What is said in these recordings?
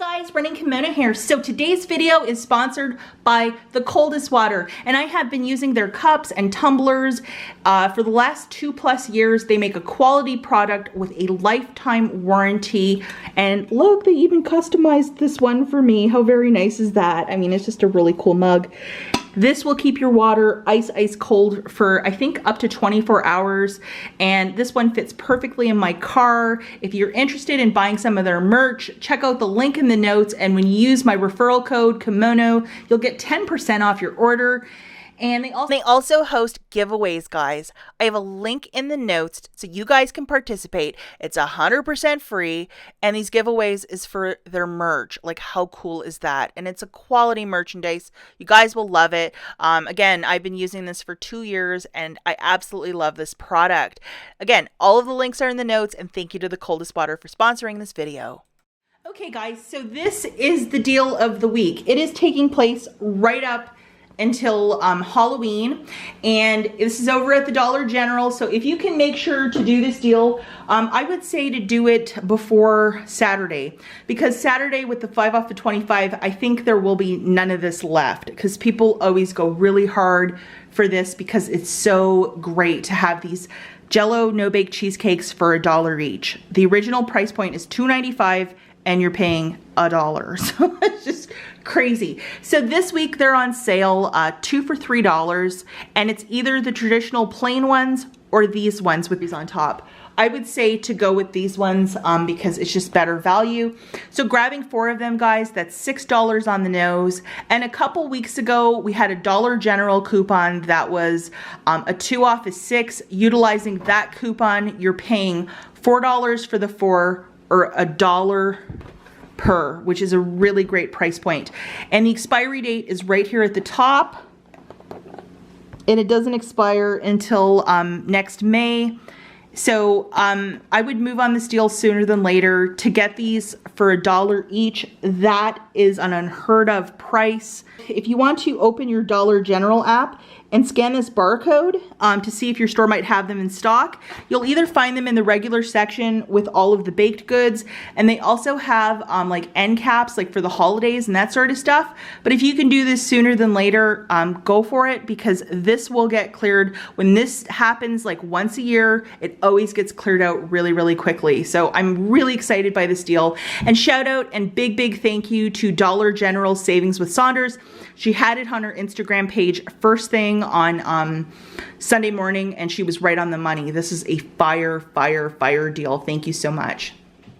Guys, running Kimono here. So today's video is sponsored by the Coldest Water, and I have been using their cups and tumblers for the last 2+ years. They make a quality product with a lifetime warranty, and look, they even customized this one for me. How very nice is that? I mean, it's just a really cool mug. This will keep your water ice cold for I think up to 24 hours, and this one fits perfectly in my car. If you're interested in buying some of their merch, check out the link in the notes, and when you use my referral code Kimono, you'll get 10% off your order. And they also host giveaways, guys. I have a link in the notes so you guys can participate. It's 100% free, and these giveaways is for their merch. Like, how cool is that? And it's a quality merchandise. You guys will love it. Again, I've been using this for 2 years, and I absolutely love this product. Again, all of the links are in the notes, and thank you to the Coldest Water for sponsoring this video. Okay, guys, so this is the deal of the week. It is taking place right up until Halloween, and this is over at the Dollar General. So if you can make sure to do this deal, I would say to do it before Saturday, because Saturday with the 5 off the 25, I think there will be none of this left, because people always go really hard for this because it's so great to have these Jell-O no-bake cheesecakes for $1 each. The original price point is $2.95, and you're paying $1. So it's just crazy. So this week they're on sale, 2 for $3, and it's either the traditional plain ones or these ones with these on top. I would say to go with these ones because it's just better value. So grabbing 4 of them, guys, that's $6 on the nose. And a couple weeks ago, we had a Dollar General coupon that was a 2 off of 6. Utilizing that coupon, you're paying $4 for the 4, or $1 per, which is a really great price point. And the expiry date is right here at the top, and it doesn't expire until next May. So I would move on this deal sooner than later. To get these for $1 each, that is an unheard of price. If you want to open your Dollar General app and scan this barcode to see if your store might have them in stock, you'll either find them in the regular section with all of the baked goods, and they also have like end caps, like for the holidays and that sort of stuff. But if you can do this sooner than later, go for it, because this will get cleared. When this happens like once a year, it always gets cleared out really, really quickly. So I'm really excited by this deal. And shout out and big thank you to Dollar General Savings with Saunders. She had it on her Instagram page first thing on Sunday morning, and she was right on the money. This is a fire deal. Thank you so much.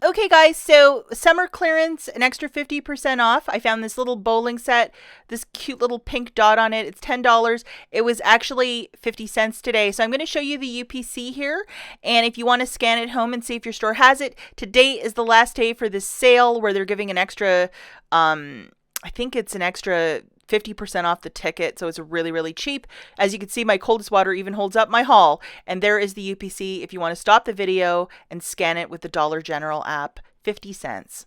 Okay, guys, so summer clearance, an extra 50% off. I found this little bowling set, this cute little pink dot on it. It's $10. It was actually 50 cents today. So I'm going to show you the UPC here. And if you want to scan it home and see if your store has it, today is the last day for this sale where they're giving an extra, I think it's an extra 50% off the ticket, so it's really cheap. As you can see, my Coldest Water even holds up my haul, and there is the UPC if you want to stop the video and scan it with the Dollar General app, 50 cents.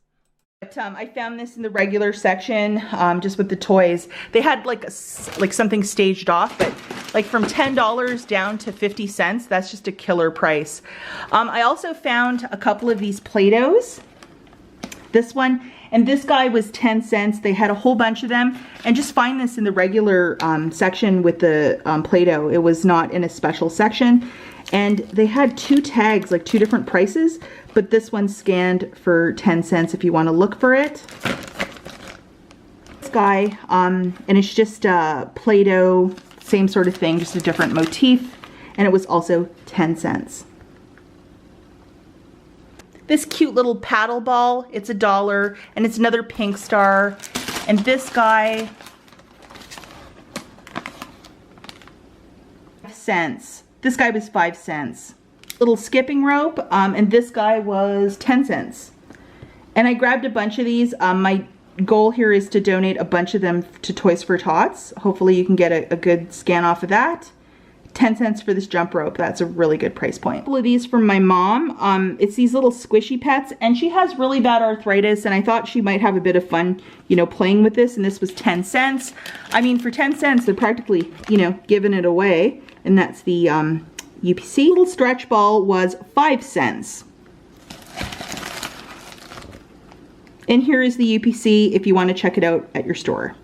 But I found this in the regular section, just with the toys. They had like something staged off, but like from $10 down to 50 cents, that's just a killer price. I also found a couple of these Play-Dohs. This one, and this guy was 10 cents. They had a whole bunch of them, and just find this in the regular section with the Play-Doh. It was not in a special section, and they had 2 tags, like 2 different prices, but this one's scanned for 10 cents if you want to look for it. This guy, and it's just Play-Doh, same sort of thing, just a different motif, and it was also 10 cents. This cute little paddle ball, it's $1, and it's another pink star. And this guy, 5 cents. This guy was 5 cents. Little skipping rope, and this guy was 10 cents. And I grabbed a bunch of these. My goal here is to donate a bunch of them to Toys for Tots. Hopefully you can get a good scan off of that. 10 cents for this jump rope. That's a really good price point. A couple of these from my mom. It's these little squishy pets, and she has really bad arthritis, and I thought she might have a bit of fun, you know, playing with this, and this was 10 cents. I mean, for 10 cents, they're practically, you know, giving it away, and that's the UPC. Little stretch ball was 5 cents. And here is the UPC if you want to check it out at your store.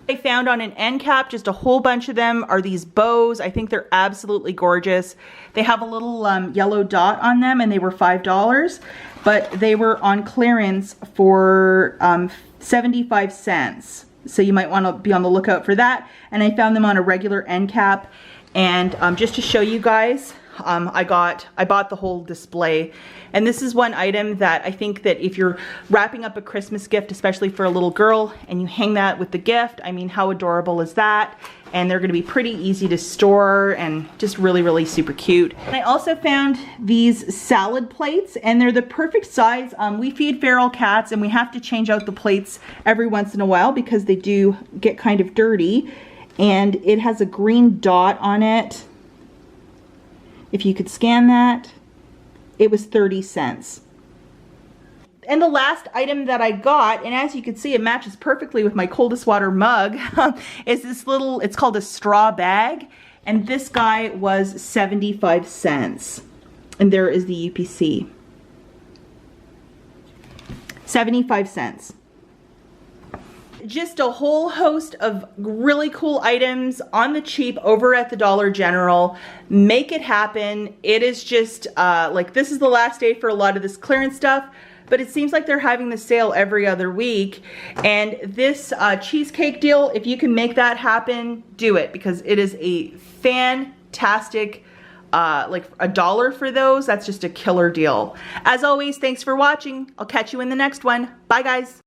I found on an end cap, just a whole bunch of them, are these bows. I think they're absolutely gorgeous. They have a little yellow dot on them, and they were $5, but they were on clearance for 75 cents. So you might want to be on the lookout for that. And I found them on a regular end cap. And just to show you guys, I bought the whole display. And this is one item that I think that if you're wrapping up a Christmas gift, especially for a little girl, and you hang that with the gift, I mean, how adorable is that? And they're gonna be pretty easy to store and just really, really super cute. And I also found these salad plates, and they're the perfect size. We feed feral cats, and we have to change out the plates every once in a while because they do get kind of dirty. And it has a green dot on it. If you could scan that, it was 30 cents. And the last item that I got, and as you can see, it matches perfectly with my coldest water mug, is this little, it's called a straw bag. And this guy was 75 cents. And there is the UPC. 75 cents. Just a whole host of really cool items on the cheap over at the Dollar General. Make it happen. It is just like, this is the last day for a lot of this clearance stuff, but it seems like they're having the sale every other week. And this cheesecake deal, if you can make that happen, do it, because it is a fantastic, like $1 for those. That's just a killer deal. As always, thanks for watching. I'll catch you in the next one. Bye guys.